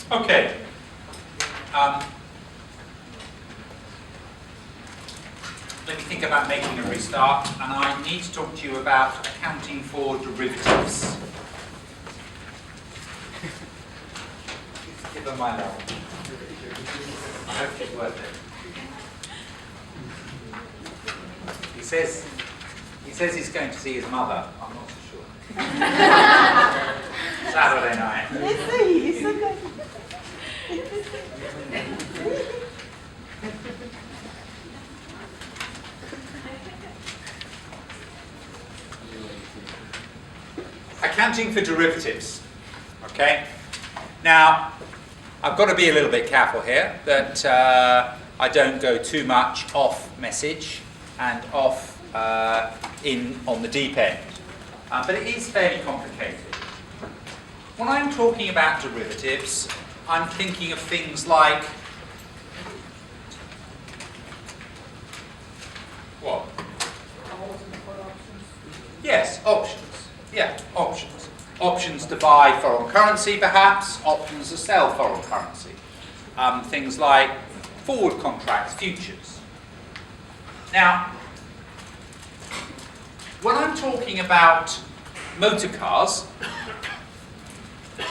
Okay. Let me think about making a restart, and I need to talk to you about accounting for derivatives. Give them my level. I hope it's worth it. He says he's going to see his mother. I'm not so sure. Saturday night. Accounting for derivatives. Okay. Now, I've got to be a little bit careful here that I don't go too much off message and off in on the deep end. But it is fairly complicated. When I'm talking about derivatives, I'm thinking of things like what? Yes, options. Yeah, options. Options to buy foreign currency, perhaps. Options to sell foreign currency. Things like forward contracts, futures. Now, when I'm talking about motor cars,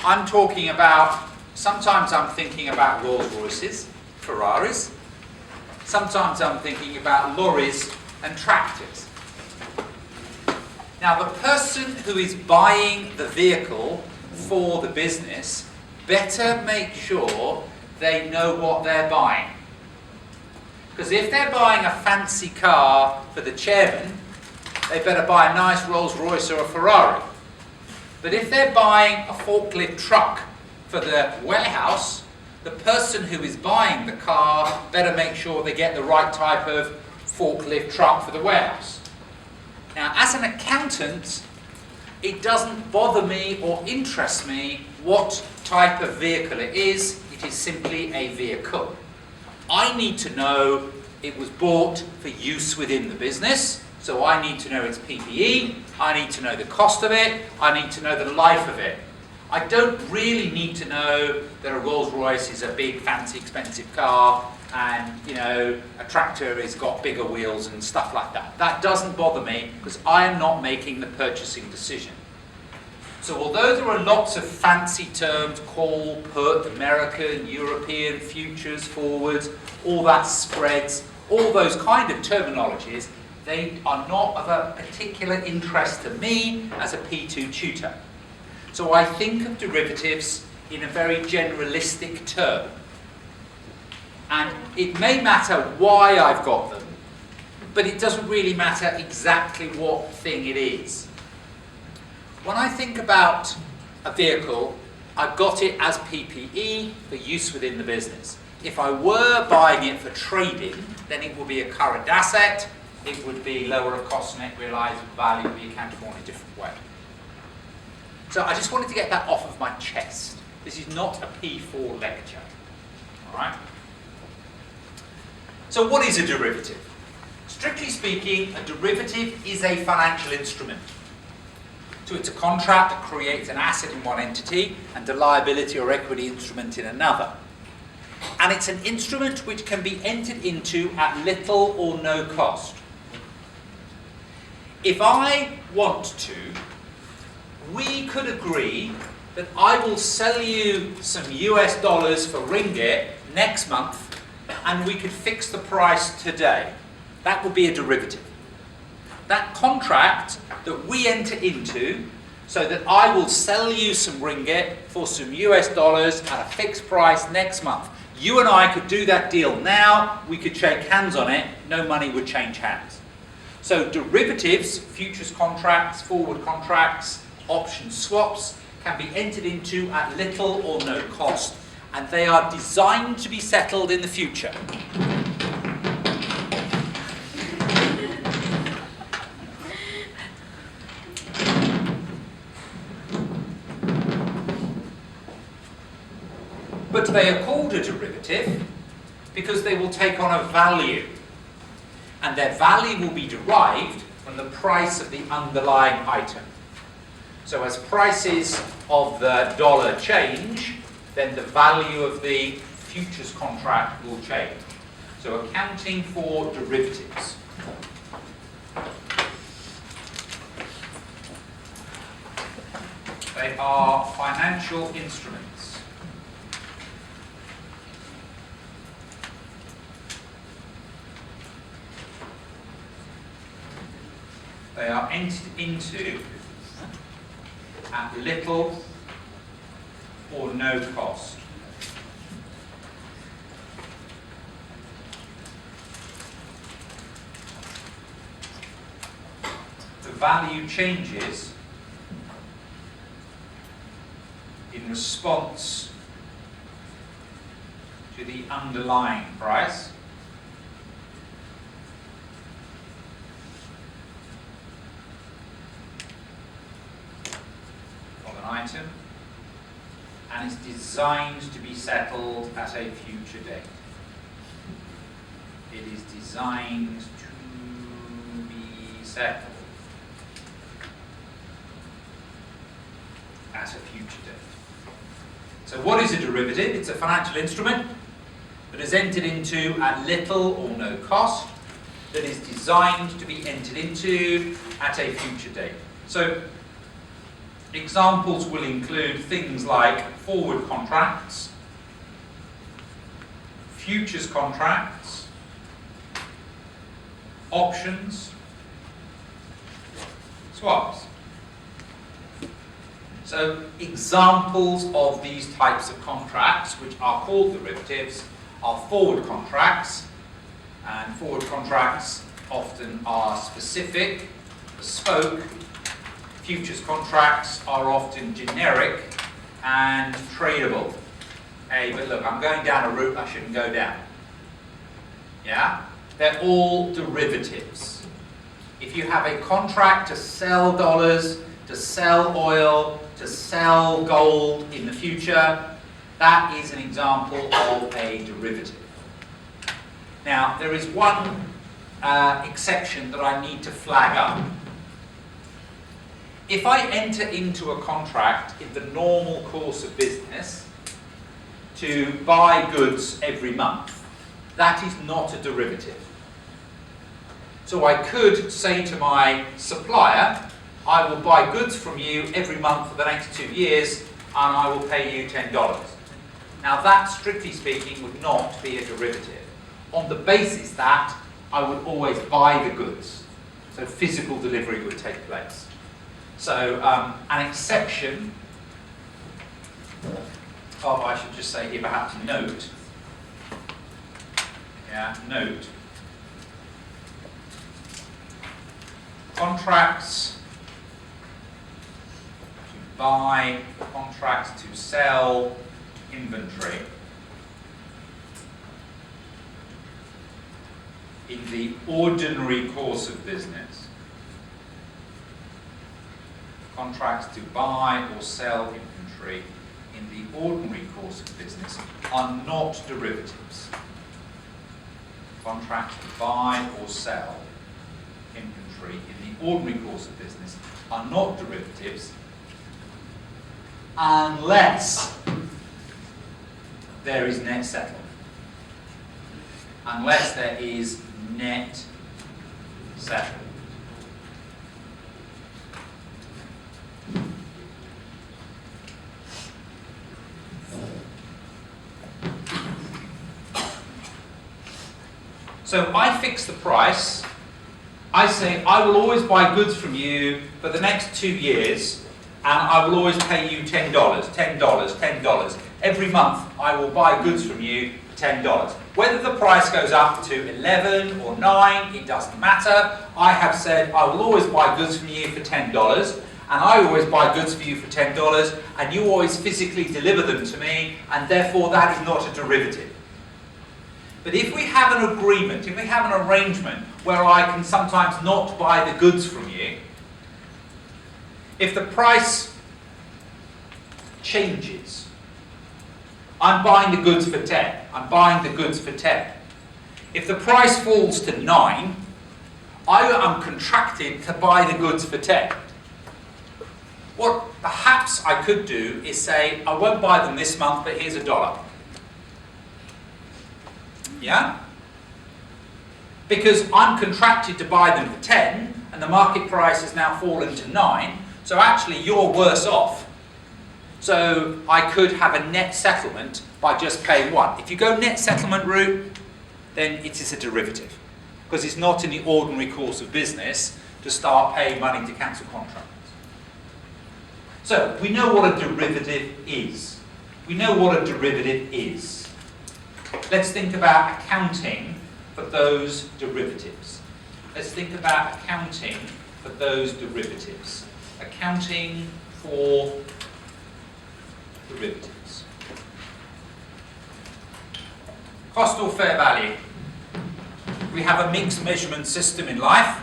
I'm talking about, sometimes I'm thinking about Rolls Royces, Ferraris. Sometimes I'm thinking about lorries and tractors. Now, the person who is buying the vehicle for the business better make sure they know what they're buying. Because if they're buying a fancy car for the chairman, they better buy a nice Rolls Royce or a Ferrari. But if they're buying a forklift truck for the warehouse, the person who is buying the car better make sure they get the right type of forklift truck for the warehouse. Now, as an accountant, it doesn't bother me or interest me what type of vehicle it is. It is simply a vehicle. I need to know it was bought for use within the business, so I need to know its PPE, I need to know the cost of it, I need to know the life of it. I don't really need to know that a Rolls Royce is a big, fancy, expensive car, and a tractor has got bigger wheels and stuff like that. That doesn't bother me because I am not making the purchasing decision. So although there are lots of fancy terms, call, put, American, European, futures, forwards, all that spreads, all those kind of terminologies, they are not of a particular interest to me as a P2 tutor. So I think of derivatives in a very generalistic term. And it may matter why I've got them, but it doesn't really matter exactly what thing it is. When I think about a vehicle, I've got it as PPE for use within the business. If I were buying it for trading, then it would be a current asset, it would be lower of cost net realizable value, would be accounted for in a different way. So I just wanted to get that off of my chest. This is not a P4 lecture. All right? So what is a derivative? Strictly speaking, a derivative is a financial instrument. So it's a contract that creates an asset in one entity and a liability or equity instrument in another. And it's an instrument which can be entered into at little or no cost. If I want to, we could agree that I will sell you some US dollars for ringgit next month, and we could fix the price today. That would be a derivative. That contract that we enter into, so that I will sell you some ringgit for some US dollars at a fixed price next month. You and I could do that deal now, we could shake hands on it, no money would change hands. So derivatives, futures contracts, forward contracts, option swaps, can be entered into at little or no cost, and they are designed to be settled in the future. But they are called a derivative because they will take on a value, and their value will be derived from the price of the underlying item. So as prices of the dollar change, then the value of the futures contract will change. So accounting for derivatives. They are financial instruments. They are entered into at little or no cost. The value changes in response to the underlying price of an item, and is designed to be settled at a future date. It is designed to be settled at a future date. So what is a derivative? It's a financial instrument that is entered into at little or no cost, that is designed to be entered into at a future date. So examples will include things like forward contracts, futures contracts, options, swaps. So examples of these types of contracts, which are called derivatives, are forward contracts, and forward contracts often are specific, bespoke. Futures contracts are often generic and tradable. Hey, but look, I'm going down a route I shouldn't go down. Yeah? They're all derivatives. If you have a contract to sell dollars, to sell oil, to sell gold in the future, that is an example of a derivative. Now, there is one exception that I need to flag up. If I enter into a contract in the normal course of business to buy goods every month, that is not a derivative. So I could say to my supplier, I will buy goods from you every month for the next 2 years, and I will pay you $10. Now that, strictly speaking, would not be a derivative, on the basis that I would always buy the goods. So physical delivery would take place. So an exception of, I should just say here perhaps note, note, contracts to buy, contracts to sell, inventory in the ordinary course of business. Contracts to buy or sell inventory in the ordinary course of business are not derivatives. Contracts to buy or sell inventory in the ordinary course of business are not derivatives unless there is net settlement. Unless there is net settlement. So I fix the price. I say I will always buy goods from you for the next 2 years, and I will always pay you $10, $10, $10. Every month I will buy goods from you for $10. Whether the price goes up to 11 or 9, it doesn't matter. I have said I will always buy goods from you for $10, and I always buy goods for you for $10, and you always physically deliver them to me, and therefore that is not a derivative. But if we have an agreement, if we have an arrangement where I can sometimes not buy the goods from you, if the price changes, I'm buying the goods for 10, I'm buying the goods for 10. If the price falls to 9, I am contracted to buy the goods for 10. What perhaps I could do is say, I won't buy them this month, but here's $1. Yeah? Because I'm contracted to buy them for 10, and the market price has now fallen to 9, so actually you're worse off. So I could have a net settlement by just paying 1. If you go net settlement route, then it is a derivative, because it's not in the ordinary course of business to start paying money to cancel contracts. So we know what a derivative is. We know what a derivative is. Let's think about accounting for those derivatives. Let's think about accounting for those derivatives. Accounting for derivatives. Cost or fair value? We have a mixed measurement system in life,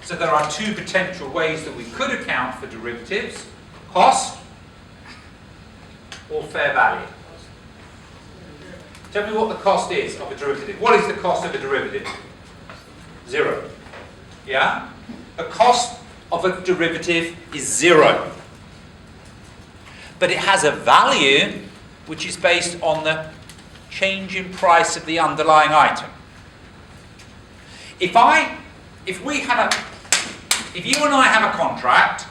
so there are two potential ways that we could account for derivatives: cost or fair value. Tell me what the cost is of a derivative. What is the cost of a derivative? 0. Yeah? The cost of a derivative is 0. But it has a value which is based on the change in price of the underlying item. If you and I have a contract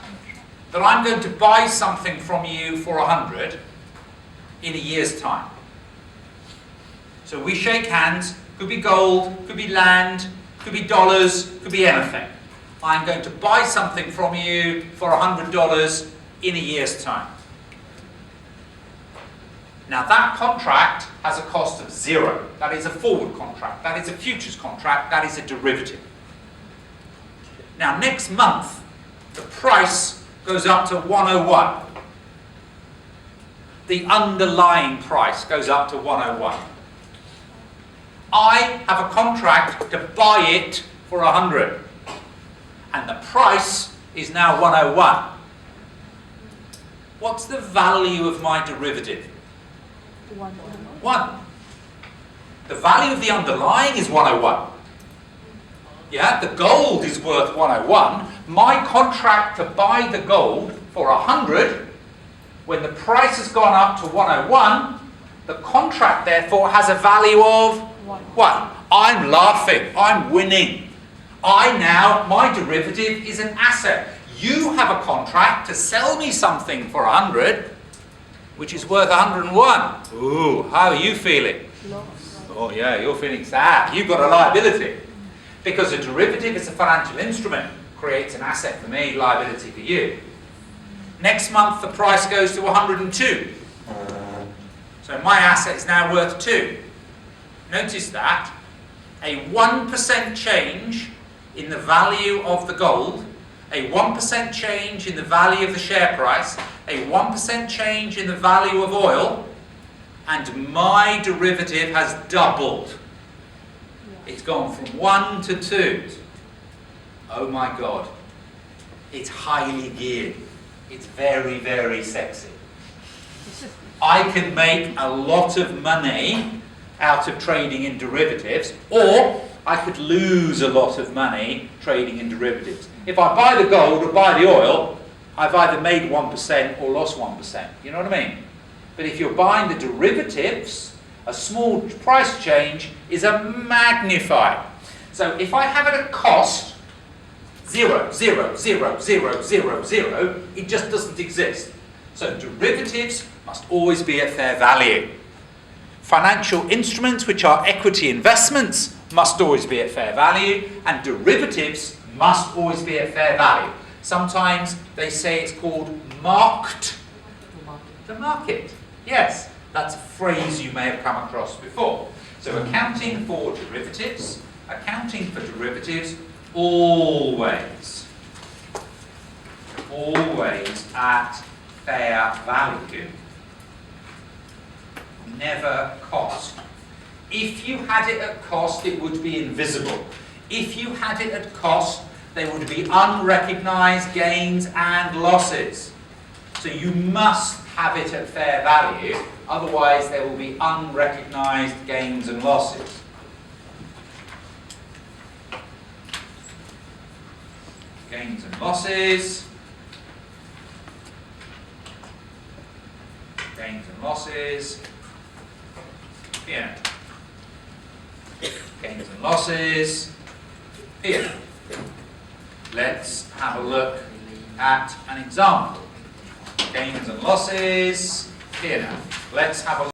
that I'm going to buy something from you for 100 in a year's time. So we shake hands, could be gold, could be land, could be dollars, could be anything. I'm going to buy something from you for $100 in a year's time. Now that contract has a cost of 0. That is a forward contract. That is a futures contract. That is a derivative. Now next month, the price goes up to 101. The underlying price goes up to 101. I have a contract to buy it for 100. And the price is now 101. What's the value of my derivative? 1. The value of the underlying is 101. Yeah, the gold is worth 101. My contract to buy the gold for 100, when the price has gone up to 101, the contract therefore has a value of 1. I'm laughing. I'm winning. My derivative is an asset. You have a contract to sell me something for 100, which is worth 101. Ooh, how are you feeling? Oh yeah, you're feeling sad. You've got a liability. Because a derivative is a financial instrument. Creates an asset for me, liability for you. Next month the price goes to 102. So my asset is now worth 2. Notice that a 1% change in the value of the gold, a 1% change in the value of the share price, a 1% change in the value of oil, and my derivative has doubled. It's gone from 1 to 2. Oh my God. It's highly geared. It's very, very sexy. I can make a lot of money out of trading in derivatives, or I could lose a lot of money trading in derivatives. If I buy the gold or buy the oil, I've either made 1% or lost 1%. You know what I mean? But if you're buying the derivatives, a small price change is a magnifier. So if I have it at cost, 0, 0, 0, 0, 0, 0, it just doesn't exist. So derivatives must always be at fair value. Financial instruments, which are equity investments, must always be at fair value, and derivatives must always be at fair value. Sometimes they say it's called marked to market. Yes, that's a phrase you may have come across before. So accounting for derivatives always at fair value. Never cost. If you had it at cost, it would be invisible. If you had it at cost, there would be unrecognized gains and losses. So you must have it at fair value, otherwise there will be unrecognized gains and losses. Gains and losses. Gains and losses. Here. Gains and losses. Here. Let's have a look at an example. Gains and losses. Here now. Let's have a